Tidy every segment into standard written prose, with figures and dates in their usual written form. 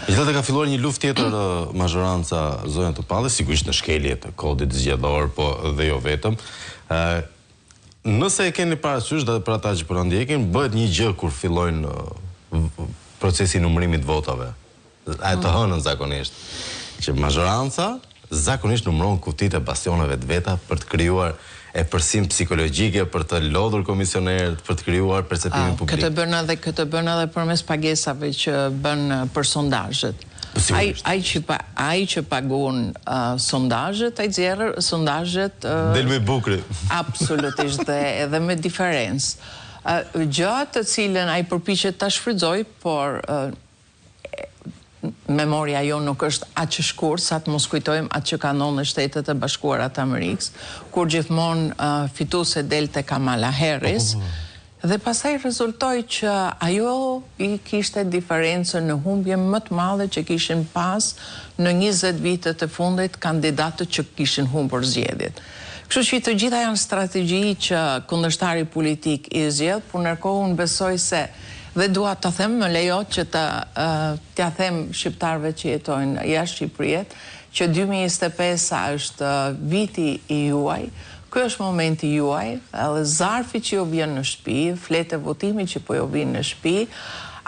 Megjithatë ka filluar një luftë tjetër mazhoranca zonja Topalli, sigurisht në shkelje të kodit zgjedhor, po dhe jo vetëm. Nëse e keni parasysh dhe për ata që po na ndjekin, bëhet një gjë kur fillojnë procesi i numërimit votave. Ai të hënën zakonisht që mazhoranca zakonisht numëron kutitë e bastioneve të veta për të krijuar e përsim psikologjike, për të lodhur komisionerët, për të krijuar perceptimin publik. Këtë bën edhe përmes pagesave që bën për sondazhet. Ai që paguon sondazhet, ai nxjerr sondazhet del me bukri. Absolutisht dhe edhe me diferencë. Gjë të cilën ai përpiqet ta shfrytëzoj, por memoria jo nuk është aq e shkurt sa të mos kujtojmë atë që ka ndodhur në Shtetet e Bashkuara të Amerikës, kur gjithmonë fituese delte Kamala Harris, dhe pastaj rezultoi që ajo i kishte diferencën në humbje më të madhe që kishin pas në 20 vitet e fundit kandidatët që kishin humbur zgjedhjet. Kështu që të gjitha janë strategji që kundërshtari politik i zgjedh, por ndërkohë unë besoj se dhe dua të them, më lejo që t'ja them shqiptarëve që jetojnë jashtë Shqipërisë, që 2025 është viti i juaj, ky është momenti juaj, edhe zarfi që ju vjen në shtëpi, fletë e votimi që po ju vjen në shtëpi,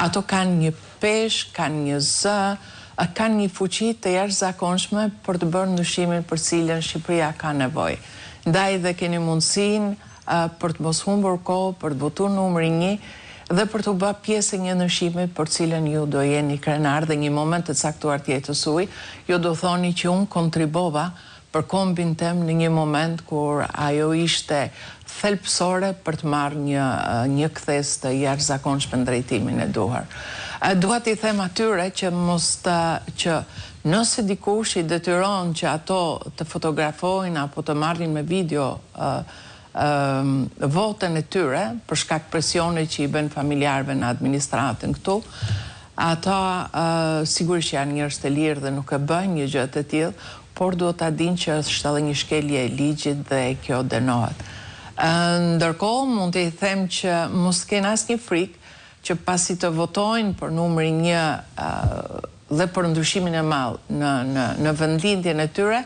ato kanë një peshë, kanë një zë, kanë një fuqi të jashtëzakonshme për të bërë ndryshimin për cilën Shqipëria ka nevojë. Ndaj dhe keni mundësinë për të mos humbur kohë, për të votuar numri 1, dhe për të bërë pjesë e një ndryshimi për cilën ju do jeni krenar dhe një moment të caktuar të jetës suaj, ju do thoni që unë kontribova për kombin tem në një moment kur ajo ishte thelbësore për të marrë një kthes të jashtëzakonshëm në drejtimin e duhur. Dua t'i them atyre që që nëse dikush i detyron që ato të fotografojnë apo të marrin me video votën e tyre, për shkak presionit që i bën familjarëve në administratën këtu, ata sigurisht që janë njerëz të lirë dhe nuk e bëjnë një gjë të tillë, por duhet ta dinë që është edhe një shkelje e ligjit dhe kjo dënohet. Ndërkohë mund t'i them që mos kenë asnjë frikë që pasi të votojnë për numrin 1 dhe për ndryshimin e madh në vendlindjen e tyre,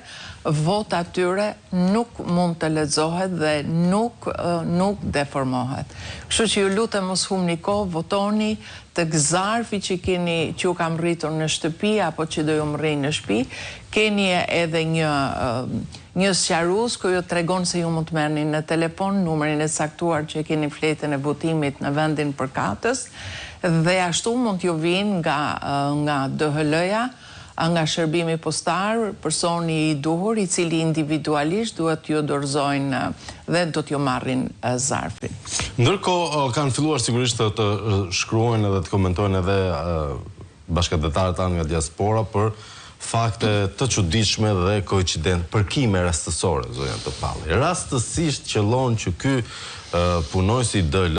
vota tyre nuk mund të lexohet dhe nuk deformohet. Kështu që ju lutem mos humbni kohë, votoni të zarfi që ju kam rritur në shtëpi apo që do ju mrrijnë në shtëpi, keni edhe një sqarues ku ju tregon se ju mund të merrni në telefon numrin e caktuar që keni fletën e votimit në vendin përkatës, dhe ashtu mund t'ju vinë nga DHL-ja, nga shërbimi postar, personi i duhur, i cili individualisht duhet t'ju dorëzojnë dhe do t'ju marrin zarfin. Ndërkohë kanë filluar sigurisht të shkruajnë edhe të komentojnë edhe bashkëdhetarët tanë nga diaspora për fakte të çuditshme dhe koincident, përkime rastësore, zonja Topalli. Rastësisht qëllon që ky punojës i DHL